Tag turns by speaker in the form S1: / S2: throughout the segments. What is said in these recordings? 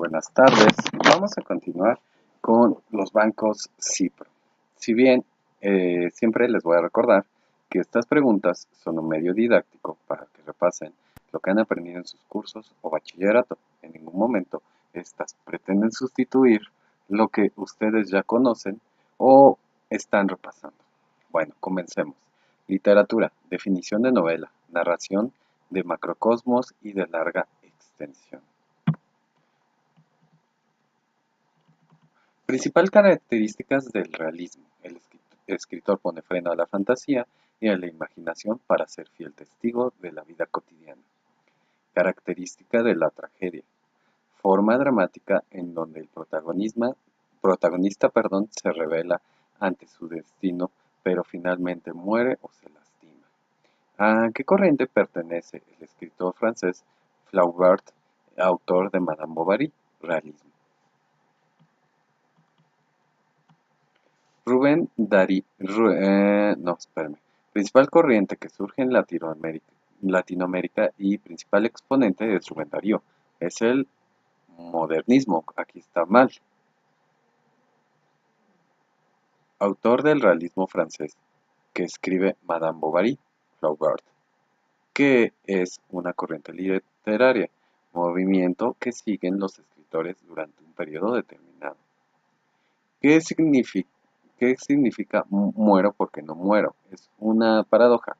S1: buenas tardes. Vamos a continuar con los bancos Cipro. Si bien siempre les voy a recordar que estas preguntas son un medio didáctico para que repasen lo que han aprendido en sus cursos o bachillerato. En ningún momento estas pretenden sustituir lo que ustedes ya conocen o están repasando. Bueno, comencemos. Literatura, definición de novela, narración de macrocosmos y de larga extensión. Principal características del realismo. El escritor pone freno a la fantasía y a la imaginación para ser fiel testigo de la vida cotidiana. Característica de la tragedia. Forma dramática en donde el protagonista se revela ante su destino, pero finalmente muere o se lastima. ¿A qué corriente pertenece el escritor francés Flaubert, autor de Madame Bovary? Realismo. Rubén Darío, Principal corriente que surge en Latinoamérica y principal exponente es Rubén Darío. Es el modernismo. Aquí está mal. Autor del realismo francés, que escribe Madame Bovary, Flaubert, que es una corriente literaria, movimiento que siguen los escritores durante un periodo determinado. ¿Qué significa? ¿Qué significa muero porque no muero? Es una paradoja.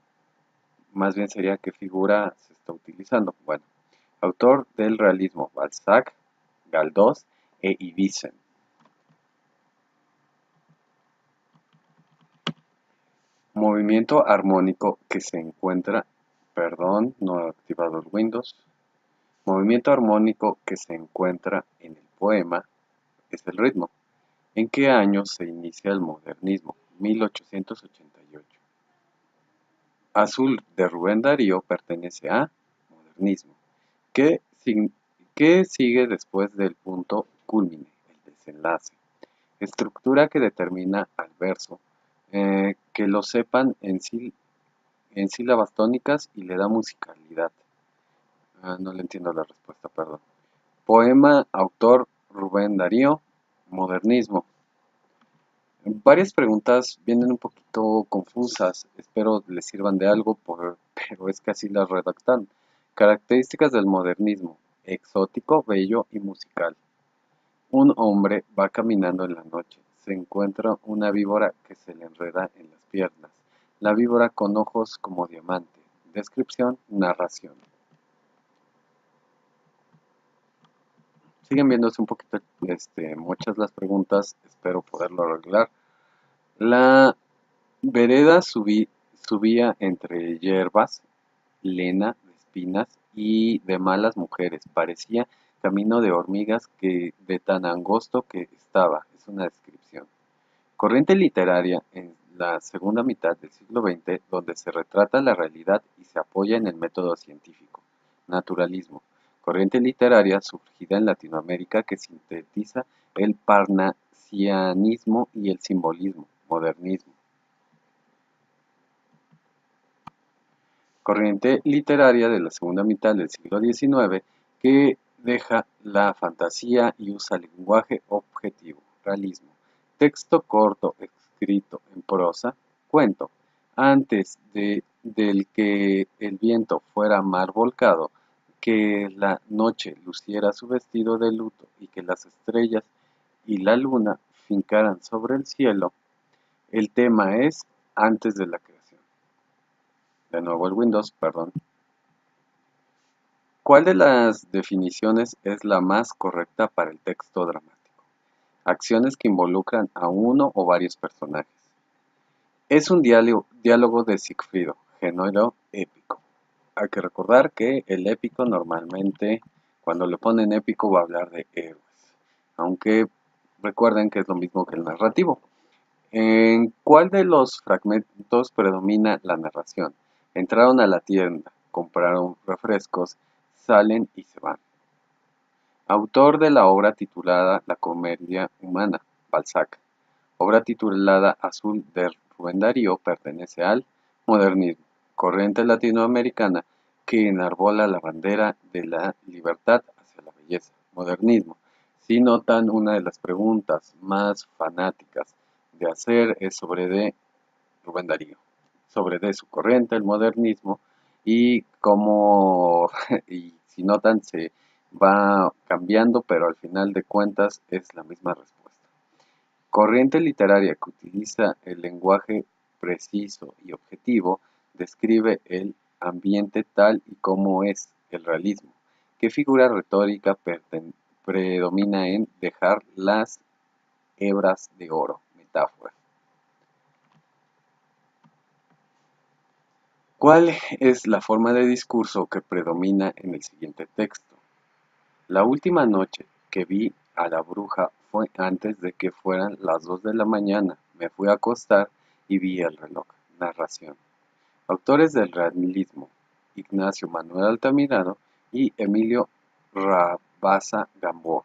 S1: Más bien sería qué figura se está utilizando. Bueno, autor del realismo, Balzac, Galdós e Ibsen. Movimiento armónico que se encuentra, perdón, no he activado el Windows. Movimiento armónico que se encuentra en el poema es el ritmo. ¿En qué año se inicia el modernismo? 1888. Azul de Rubén Darío pertenece a modernismo. ¿Qué, qué sigue después del punto culmine? El desenlace. Estructura que determina al verso, que lo sepan en sílabas tónicas y le da musicalidad. No le entiendo la respuesta, perdón. Poema, autor Rubén Darío, modernismo. Varias preguntas vienen un poquito confusas, espero les sirvan de algo, pero es que así las redactan. Características del modernismo: exótico, bello y musical. Un hombre va caminando en la noche, se encuentra una víbora que se le enreda en las piernas. La víbora con ojos como diamante. Descripción, narración. Siguen viéndose un poquito muchas las preguntas, espero poderlo arreglar. La vereda subía entre hierbas, lena de espinas y de malas mujeres. Parecía camino de hormigas que de tan angosto que estaba. Es una descripción. Corriente literaria en la segunda mitad del siglo XX donde se retrata la realidad y se apoya en el método científico. Naturalismo. Corriente literaria surgida en Latinoamérica que sintetiza el parnasianismo y el simbolismo. Modernismo. Corriente literaria de la segunda mitad del siglo XIX que deja la fantasía y usa lenguaje objetivo. Realismo. Texto corto escrito en prosa. Cuento. Antes del que el viento fuera mar volcado, que la noche luciera su vestido de luto y que las estrellas y la luna fincaran sobre el cielo, el tema es antes de la creación. De nuevo el Windows, perdón. ¿Cuál de las definiciones es la más correcta para el texto dramático? Acciones que involucran a uno o varios personajes. Es un diálogo de Sigfrido, género épico. Hay que recordar que el épico normalmente, cuando le ponen épico, va a hablar de héroes. Aunque recuerden que es lo mismo que el narrativo. ¿En cuál de los fragmentos predomina la narración? Entraron a la tienda, compraron refrescos, salen y se van. Autor de la obra titulada La comedia humana, Balzac. Obra titulada Azul de Rubén Darío pertenece al modernismo, corriente latinoamericana que enarbola la bandera de la libertad hacia la belleza. Modernismo. Si notan, una de las preguntas más fanáticas de hacer es sobre de Rubén Darío, sobre de su corriente, el modernismo, y cómo, y si notan, se va cambiando, pero al final de cuentas es la misma respuesta. Corriente literaria que utiliza el lenguaje preciso y objetivo, describe el ambiente tal y como es el realismo. ¿Qué figura retórica predomina en dejar las hebras de oro? Metáfora. ¿Cuál es la forma de discurso que predomina en el siguiente texto? La última noche que vi a la bruja fue antes de que fueran las 2 de la mañana. Me fui a acostar y vi el reloj. Narración. Autores del realismo: Ignacio Manuel Altamirano y Emilio Rabasa Gamboa.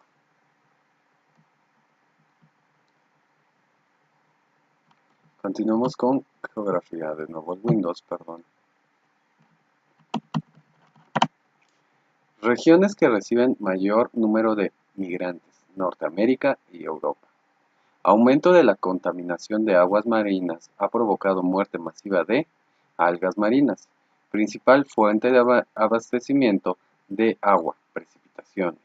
S1: Continuamos con geografía, de nuevo el Windows, perdón. Regiones que reciben mayor número de migrantes: Norteamérica y Europa. Aumento de la contaminación de aguas marinas ha provocado muerte masiva de algas marinas, principal fuente de abastecimiento de agua, precipitaciones.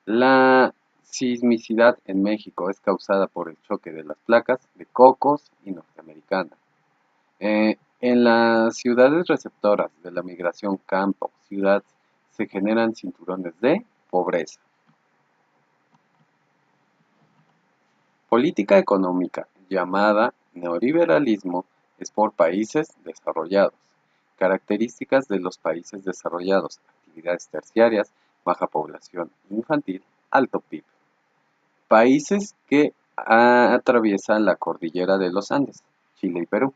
S1: La sismicidad en México es causada por el choque de las placas de Cocos y Norteamericana. En las ciudades receptoras de la migración campo-ciudad se generan cinturones de pobreza. Política económica, llamada neoliberalismo, es por países desarrollados. Características de los países desarrollados: actividades terciarias, baja población infantil, alto PIB. Países que atraviesan la cordillera de los Andes, Chile y Perú.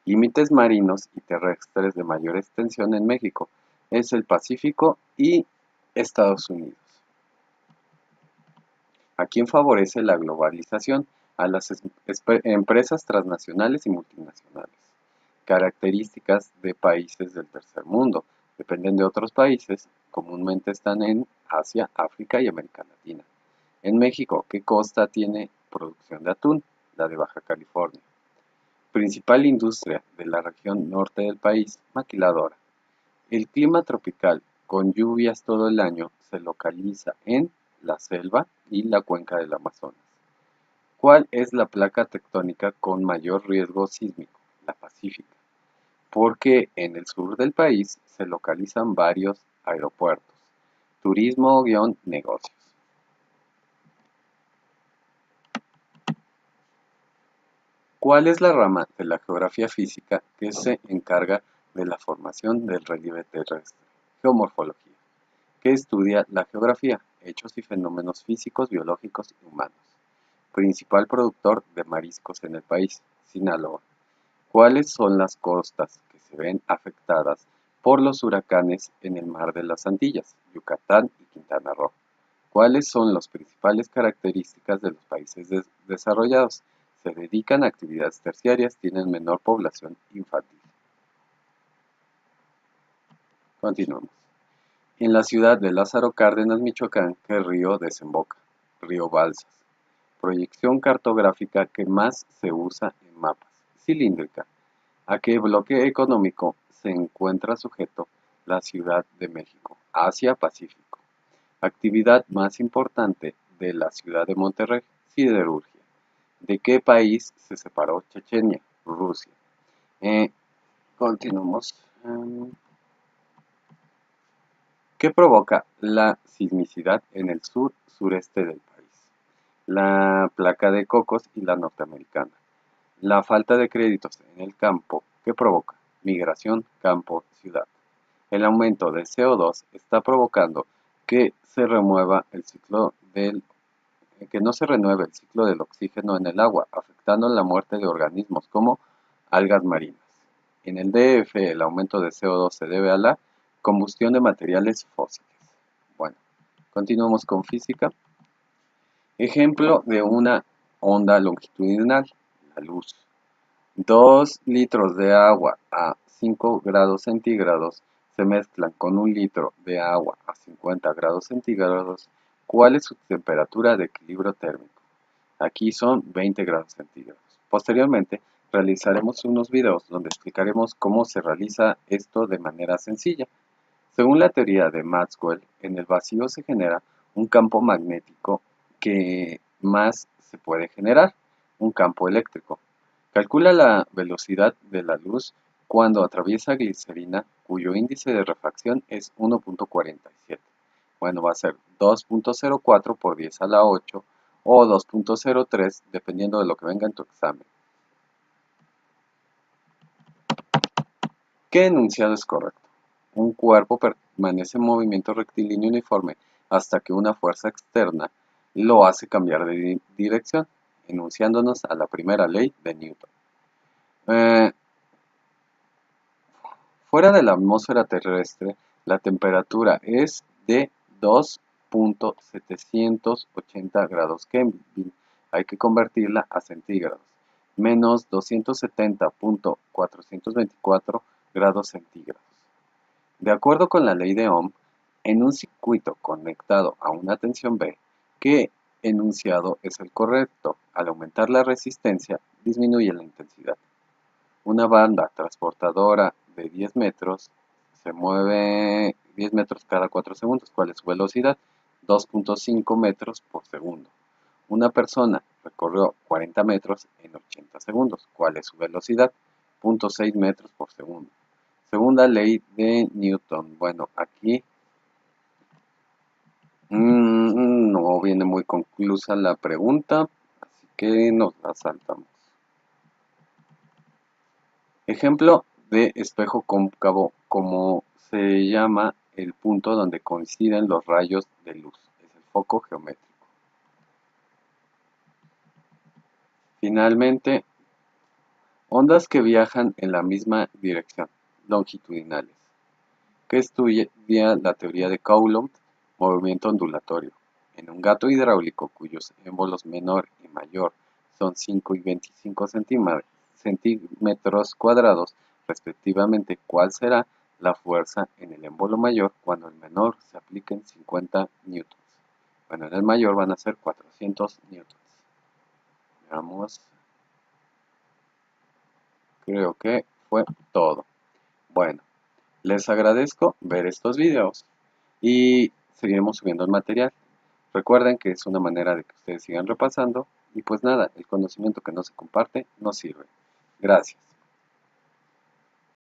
S1: Límites marinos y terrestres de mayor extensión en México es el Pacífico y Estados Unidos. ¿A quién favorece la globalización? A las empresas transnacionales y multinacionales. Características de países del tercer mundo. Dependen de otros países, comúnmente están en Asia, África y América Latina. En México, ¿qué costa tiene producción de atún? La de Baja California. Principal industria de la región norte del país: maquiladora. El clima tropical, con lluvias todo el año, se localiza en la selva y la cuenca del Amazonas. ¿Cuál es la placa tectónica con mayor riesgo sísmico? La Pacífica. Porque en el sur del país se localizan varios aeropuertos. Turismo-negocios. ¿Cuál es la rama de la geografía física que se encarga de la formación del relieve terrestre? Geomorfología. ¿Qué estudia la geografía? Hechos y fenómenos físicos, biológicos y humanos. Principal productor de mariscos en el país: Sinaloa. ¿Cuáles son las costas que se ven afectadas por los huracanes en el mar de las Antillas? Yucatán y Quintana Roo. ¿Cuáles son las principales características de los países desarrollados? Se dedican a actividades terciarias, tienen menor población infantil. Continuamos. En la ciudad de Lázaro Cárdenas, Michoacán, ¿qué río desemboca? Río Balsas. Proyección cartográfica que más se usa en mapas: cilíndrica. ¿A qué bloque económico se encuentra sujeto la Ciudad de México? Asia-Pacífico. Actividad más importante de la ciudad de Monterrey: siderurgia. ¿De qué país se separó Chechenia? Rusia. Continuamos. ¿Qué provoca la sismicidad en el sur-sureste del país? La placa de Cocos y la norteamericana. La falta de créditos en el campo, ¿qué provoca? Migración campo-ciudad. El aumento de CO2 está provocando que no se renueve el ciclo del oxígeno en el agua, afectando la muerte de organismos como algas marinas. En el DF, el aumento de CO2 se debe a la combustión de materiales fósiles. Bueno, continuamos con física. Ejemplo de una onda longitudinal: la luz. 2 litros de agua a 5 grados centígrados se mezclan con 1 litro de agua a 50 grados centígrados ¿Cuál es su temperatura de equilibrio térmico? Aquí son 20 grados centígrados. Posteriormente, realizaremos unos videos donde explicaremos cómo se realiza esto de manera sencilla. Según la teoría de Maxwell, en el vacío se genera un campo magnético que más se puede generar, un campo eléctrico. Calcula la velocidad de la luz cuando atraviesa glicerina, cuyo índice de refracción es 1.47. Bueno, va a ser 2.04 por 10 a la 8 o 2.03 dependiendo de lo que venga en tu examen. ¿Qué enunciado es correcto? Un cuerpo permanece en movimiento rectilíneo uniforme hasta que una fuerza externa lo hace cambiar de dirección, enunciándonos a la primera ley de Newton. Fuera de la atmósfera terrestre, la temperatura es de 2.780 grados Kelvin. Hay que convertirla a centígrados. Menos 270.424 grados centígrados. De acuerdo con la ley de Ohm, en un circuito conectado a una tensión B, ¿qué enunciado es el correcto? Al aumentar la resistencia, disminuye la intensidad. Una banda transportadora de 10 metros se mueve 10 metros cada 4 segundos. ¿Cuál es su velocidad? 2.5 metros por segundo. Una persona recorrió 40 metros en 80 segundos. ¿Cuál es su velocidad? 0.6 metros por segundo. Segunda ley de Newton. Bueno, aquí no viene muy conclusa la pregunta, así que nos la saltamos. Ejemplo de espejo cóncavo, como se llama el punto donde coinciden los rayos de luz. Es el foco geométrico. Finalmente, ondas que viajan en la misma dirección, longitudinales, que estudia la teoría de Coulomb, movimiento ondulatorio. En un gato hidráulico cuyos émbolos menor y mayor son 5 y 25 centímetros cuadrados, respectivamente, ¿cuál será la fuerza en el émbolo mayor cuando el menor se apliquen 50 newtons? Bueno, en el mayor van a ser 400 newtons. Veamos. Creo que fue todo. Bueno, les agradezco ver estos videos y seguiremos subiendo el material. Recuerden que es una manera de que ustedes sigan repasando y pues nada, el conocimiento que no se comparte no sirve. Gracias.